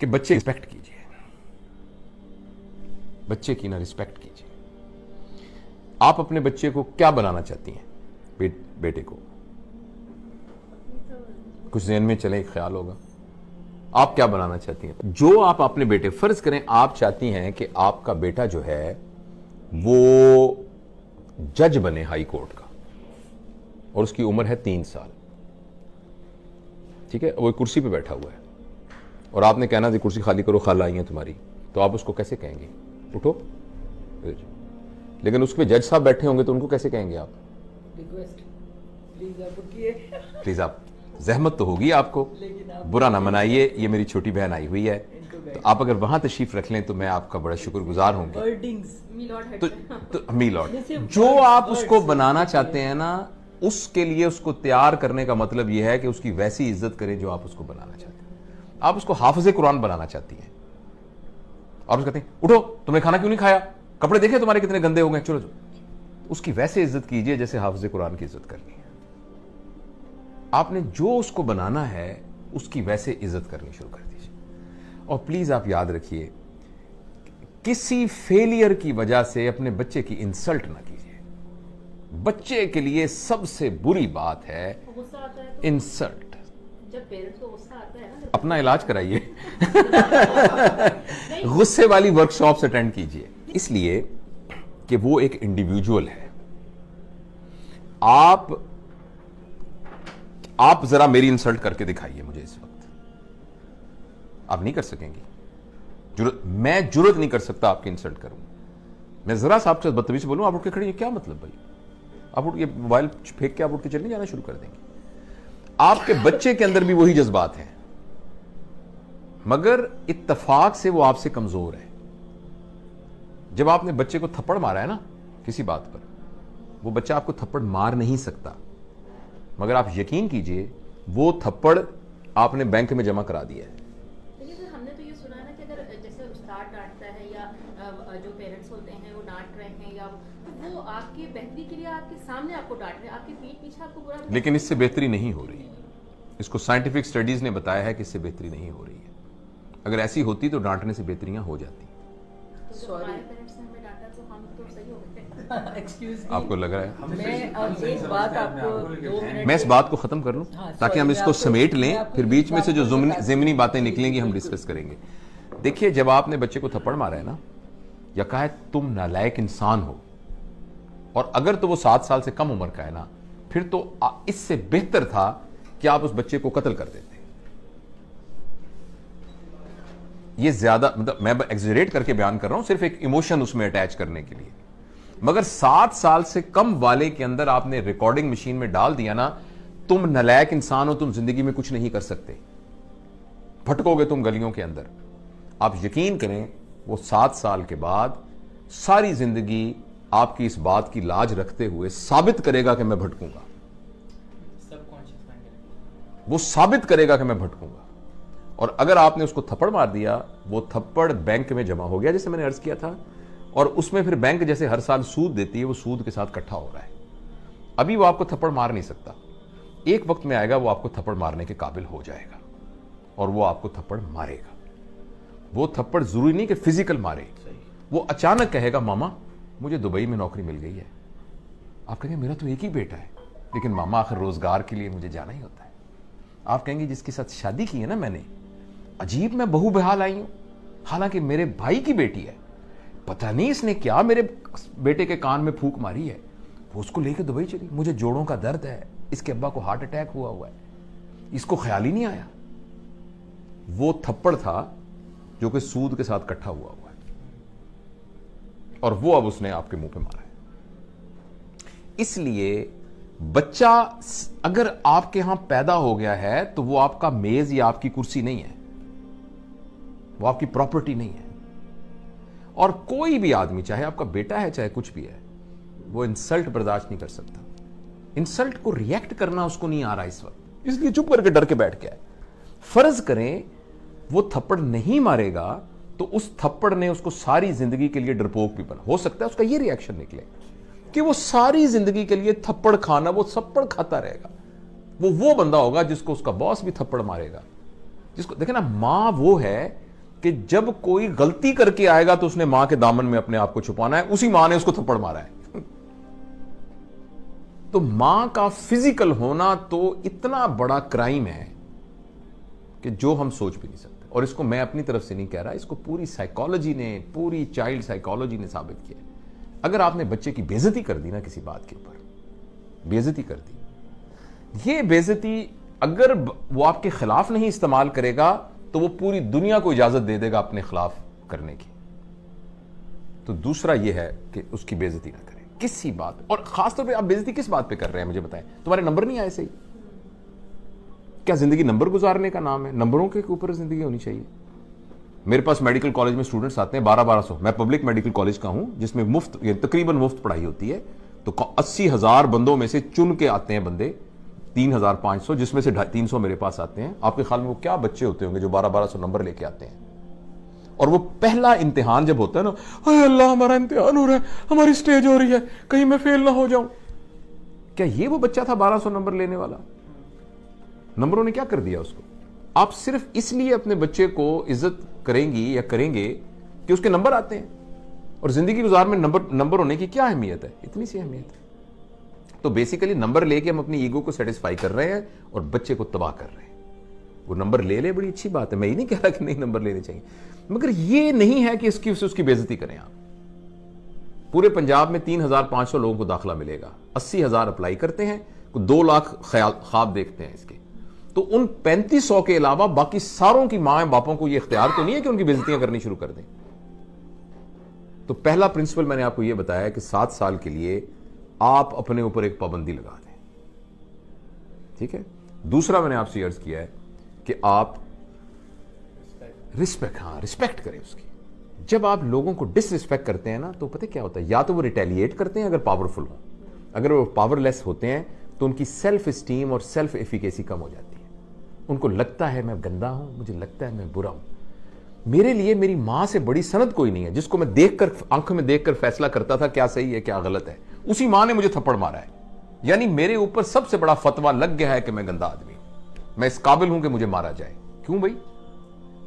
कि बच्चे रिस्पेक्ट कीजिए, बच्चे की ना रिस्पेक्ट कीजिए। आप अपने बच्चे को क्या बनाना चाहती हैं? बेटे को कुछ ज़हन में चले, एक ख्याल होगा आप क्या बनाना चाहती हैं? जो आप अपने बेटे, फर्ज करें आप चाहती हैं कि आपका बेटा जो है वो जज बने हाई कोर्ट का और उसकी उम्र है 3 साल, ठीक है, वो कुर्सी पे बैठा हुआ है और आपने कहना थी कुर्सी खाली करो, खाला आई है तुम्हारी, तो आप उसको कैसे कहेंगे उठो? लेकिन उस पे जज साहब बैठे होंगे तो उनको कैसे कहेंगे आप? प्लीज आप, जहमत तो होगी आपको, बुरा ना मनाइए, ये मेरी छोटी बहन आई हुई है, तो आप अगर वहां तशरीफ रख लें तो मैं आपका बड़ा शुक्रगुजार होंगे। तो मीलॉर्ड जो आप उसको बनाना चाहते हैं ना, उसके लिए उसको तैयार करने का मतलब यह है कि उसकी वैसी इज्जत करें जो आप उसको बनाना चाहते हैं। आप उसको हाफिज़े कुरान बनाना चाहती हैं और उसको कहते हैं उठो, तुमने खाना क्यों नहीं खाया, कपड़े देखे तुम्हारे कितने गंदे हो गए, चलो उसकी वैसे इज्जत कीजिए जैसे हाफिज़े कुरान की इज्जत करनी है। आपने जो उसको बनाना है उसकी वैसे इज्जत करनी शुरू कर दीजिए। और प्लीज आप याद रखिए, किसी फेलियर की वजह से अपने बच्चे की इंसल्ट ना कीजिए। बच्चे के लिए सबसे बुरी बात है इंसल्ट। जब पेरेंट्स को गुस्सा आता है ना, अपना इलाज कराइए गुस्से वाली वर्कशॉप्स अटेंड कीजिए, इसलिए कि वो एक इंडिविजुअल है। आप जरा मेरी इंसल्ट करके दिखाइए मुझे इस वक्त, आप नहीं कर सकेंगी। मैं जुर्रत नहीं कर सकता आपकी इंसल्ट करूं। मैं जरा सा आपसे बदतमीज बोलूं, आप उठ के खड़ी हैं, क्या मतलब भाई? आप उठ के मोबाइल फेंक के आप उठ के चलने जाना शुरू कर देंगे। आपके बच्चे के अंदर भी वही जज्बात हैं, मगर इत्तफाक से वो आपसे कमजोर है। जब आपने बच्चे को थप्पड़ मारा है ना किसी बात पर, वो बच्चा आपको थप्पड़ मार नहीं सकता, मगर आप यकीन कीजिए वो थप्पड़ आपने बैंक में जमा करा दिया है। लेकिन सर हमने तो ये सुना है ना कि अगर जैसे उस्ताद डांटता है या जो पेरेंट्स होते हैं वो डांट रहे हैं, या तो वो आपकी बेहतरी के लिए आपके सामने आपको डांट रहे हैं, आपके पीठ पीछे आपको बुरा, लेकिन इससे बेहतरी नहीं हो रही। इसको साइंटिफिक स्टडीज ने बताया है कि इससे बेहतरी नहीं हो रही है। अगर ऐसी होती तो डांटने से बेहतरियां हो जाती। तो जब हमारे पेरेंट्स ने हमें डांटा तो हम तो सही हो गए। आपको लग रहा है? एक बात आपको 2 मिनट मैं इस बात को खत्म कर लूं ताकि हम इसको समेट लें, फिर बीच में से जो ज़िमनी बातें निकलेंगी हम डिस्कस करेंगे। देखिए, जब आपने बच्चे को थप्पड़ मारा है ना, या कहा है तुम नालायक इंसान हो, और अगर तो वो 7 साल से कम उम्र का है ना, फिर तो इससे बेहतर था कि आप उस बच्चे को कत्ल कर देते। ये ज्यादा, मतलब मैं एक्सजरेट करके बयान कर रहा हूं, सिर्फ एक इमोशन उसमें अटैच करने के लिए। मगर 7 साल से कम वाले के अंदर आपने रिकॉर्डिंग मशीन में डाल दिया ना, तुम नालायक इंसान हो, तुम जिंदगी में कुछ नहीं कर सकते, भटकोगे तुम गलियों के अंदर। आप यकीन करें, वो 7 साल के बाद सारी जिंदगी आपकी इस बात की लाज रखते हुए साबित करेगा कि मैं भटकूंगा। वो साबित करेगा कि मैं भटकूंगा। और अगर आपने उसको थप्पड़ मार दिया, वो थप्पड़ बैंक में जमा हो गया, जैसे मैंने अर्ज किया था, और उसमें फिर बैंक जैसे हर साल सूद देती है, वो सूद के साथ इकट्ठा हो रहा है। अभी वो आपको थप्पड़ मार नहीं सकता, एक वक्त में आएगा वो आपको थप्पड़ मारने के काबिल हो जाएगा और वो आपको थप्पड़ मारेगा। वो थप्पड़ जरूरी नहीं कि फिजिकल मारे, वो अचानक कहेगा मामा मुझे दुबई में नौकरी मिल गई है। आप कहेंगे मेरा तो एक ही बेटा है, लेकिन मामा आखिर रोजगार के लिए मुझे जाना ही होता है। आप कहेंगे जिसके साथ शादी की है ना मैंने, अजीब मैं बहू बेहाल आई हूं, हालांकि मेरे भाई की बेटी है, पता नहीं इसने क्या मेरे बेटे के कान में फूंक मारी है, वो उसको लेकर दुबई चली। मुझे जोड़ों का दर्द है, इसके अब्बा को हार्ट अटैक हुआ है, इसको ख्याल ही नहीं आया। वो थप्पड़ था जो कि सूद के साथ इकट्ठा हुआ है, और वो अब उसने आपके मुंह पे मारा है। इसलिए बच्चा अगर आपके यहां पैदा हो गया है तो वो आपका मेज या आपकी कुर्सी नहीं है, वो आपकी प्रॉपर्टी नहीं है। और कोई भी आदमी, चाहे आपका बेटा है चाहे कुछ भी है, वो इंसल्ट बर्दाश्त नहीं कर सकता। इंसल्ट को रिएक्ट करना उसको नहीं आ रहा इस वक्त, इसलिए चुप करके डर के बैठ गया है। फर्ज करें वो थप्पड़ नहीं मारेगा तो उस थप्पड़ ने उसको सारी जिंदगी के लिए डरपोक भी बना। हो सकता है उसका ये रिएक्शन निकले कि वो सारी जिंदगी के लिए थप्पड़ खाना, वो थप्पड़ खाता रहेगा। वो बंदा होगा जिसको उसका बॉस भी थप्पड़ मारेगा, जिसको देखे ना, मां वो है कि जब कोई गलती करके आएगा तो उसने मां के दामन में अपने आप को छुपाना है, उसी मां ने उसको थप्पड़ मारा है। तो मां का फिजिकल होना तो इतना बड़ा क्राइम है कि जो हम सोच भी नहीं सकते। और इसको मैं अपनी तरफ से नहीं कह रहा, इसको पूरी साइकोलॉजी ने, पूरी चाइल्ड साइकोलॉजी ने साबित किया। अगर आपने बच्चे की बेइज्जती कर दी ना, किसी बात के ऊपर बेइज्जती कर दी, ये बेइज्जती अगर वो आपके खिलाफ नहीं इस्तेमाल करेगा तो वो पूरी दुनिया को इजाजत दे देगा अपने खिलाफ करने की। तो दूसरा ये है कि उसकी बेइज्जती ना करें किसी बात। और खासतौर पे आप बेइज्जती किस बात पे कर रहे हैं मुझे बताएं। तुम्हारे नंबर नहीं आए सही, क्या जिंदगी नंबर गुजारने का नाम है? नंबरों के ऊपर जिंदगी होनी चाहिए। मेरे पास मेडिकल कॉलेज में स्टूडेंट्स आते हैं 1200। मैं पब्लिक मेडिकल कॉलेज का हूं जिसमें मुफ्त, तकरीबन मुफ्त पढ़ाई होती है। तो 80,000 बंदों में से चुन के आते हैं बंदे 3,500, जिसमें से 300 मेरे पास आते हैं। आपके ख्याल में वो क्या बच्चे होते होंगे जो 1200 नंबर लेके आते हैं? और वो पहला इम्तिहान जब होता है ना, हाय अल्लाह हमारा इम्तिहान हो रहा है, हमारी स्टेज हो रही है, कहीं मैं फेल ना हो जाऊं। क्या ये वो बच्चा था 1200 नंबर लेने वाला? नंबरों ने क्या कर दिया उसको? आप सिर्फ इसलिए अपने बच्चे को इज्जत करेंगी या करेंगे कि उसके नंबर आते हैं। और जिंदगी गुजार में नंबर होने की क्या अहमियत है? इतनी सी अहमियत है। तो बेसिकली नंबर लेके हम अपनी ईगो को सेटिस्फाई कर रहे हैं और बच्चे को तबाह कर रहे हैं। वो नंबर ले ले, बड़ी अच्छी बात है, मैं ये नहीं कह रहा कि नहीं नंबर लेने चाहिए, मगर ये नहीं है कि उसकी बेइज्जती करें आप। पूरे पंजाब में 3,500 लोगों को दाखिला मिलेगा, 80,000 अप्लाई करते हैं, 2 लाख ख्वाब देखते हैं इसके। तो उन 3500 के अलावा बाकी सारों की मां बापों को यह इख्तियार तो नहीं है कि उनकी बेइज्जतियां करनी शुरू कर दें। तो पहला प्रिंसिपल मैंने आपको यह बताया कि 7 साल के लिए आप अपने ऊपर एक पाबंदी लगा दें, ठीक है। दूसरा मैंने आपसे अर्ज किया है कि आप रिस्पेक्ट करें उसकी। जब आप लोगों को डिसरिस्पेक्ट करते हैं ना, तो पता क्या होता है, या तो वो रिटेलिएट करते हैं अगर पावरफुल हो, अगर वो पावरलेस होते हैं तो उनकी सेल्फ स्टीम और सेल्फ एफिकेसी कम हो जाती है। उनको लगता है मैं गंदा हूं, मुझे लगता है मैं बुरा हूं, मेरे लिए मेरी मां से बड़ी सनद कोई नहीं है जिसको मैं देखकर, आंखों में देखकर फैसला करता था क्या सही है क्या गलत है। उसी मां ने मुझे थप्पड़ मारा है, यानी मेरे ऊपर सबसे बड़ा फतवा लग गया है कि मैं गंदा आदमी हूं, मैं इस काबिल हूं कि मुझे मारा जाए। क्यों भाई?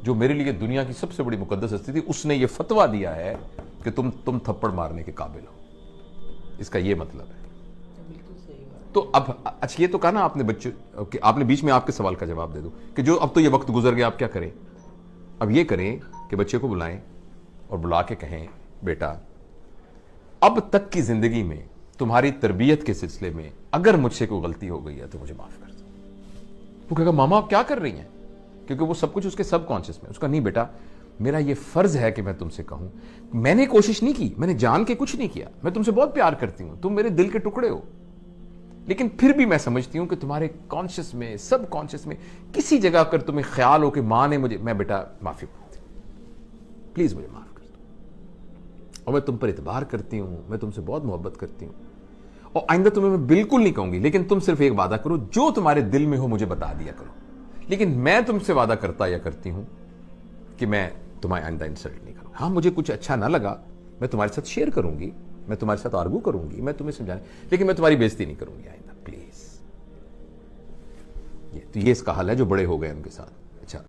जो मेरे लिए दुनिया की सबसे बड़ी मुकद्दस हस्ती थी, उसने ये फतवा दिया है कि तुम थप्पड़ मारने के काबिल हो। इसका ये मतलब है। तो अब अच्छा, ये तो कहा ना आपने बच्चे, आपने बीच में आपके सवाल का जवाब दे दो कि जो अब तो ये वक्त गुजर गया, आप क्या करें? अब ये करें कि बच्चे को बुलाएं और बुला के कहें, बेटा अब तक की जिंदगी में तुम्हारी तरबियत के सिलसिले में अगर मुझसे कोई गलती हो गई है तो मुझे माफ कर दो। वो कहेगा मामा आप क्या कर रही हैं, क्योंकि वो सब कुछ उसके सबकॉन्शियस में। उसका नहीं बेटा, मेरा ये फर्ज है कि मैं तुमसे कहूं, मैंने कोशिश नहीं की, मैंने जान के कुछ नहीं किया, मैं तुमसे बहुत प्यार करती हूं, तुम मेरे दिल के टुकड़े हो, लेकिन फिर भी मैं समझती हूं कि तुम्हारे कॉन्शियस में, सब कॉन्शियस में किसी जगह अगर तुम्हें ख्याल हो कि मां ने मुझे, मैं बेटा माफी मांगती हूं, प्लीज मुझे माफ कर दो, और मैं तुम पर इतबार करती हूं, मैं तुमसे बहुत मोहब्बत करती हूं, और आइंदा तुम्हें मैं बिल्कुल नहीं कहूंगी, लेकिन तुम सिर्फ एक वादा करो, जो तुम्हारे दिल में हो मुझे बता दिया करो, लेकिन मैं तुमसे वादा करता या करती हूं कि मैं तुम्हें आइंदा इंसल्ट नहीं करूंगा। हाँ, मुझे कुछ अच्छा ना लगा, मैं तुम्हारे साथ शेयर करूंगी, मैं तुम्हारे साथ आर्गू करूंगी, मैं तुम्हें समझाने, लेकिन मैं तुम्हारी बेइज्जती नहीं करूंगी आइंदा, प्लीज। ये तो ये इसका हल है जो बड़े हो गए उनके साथ।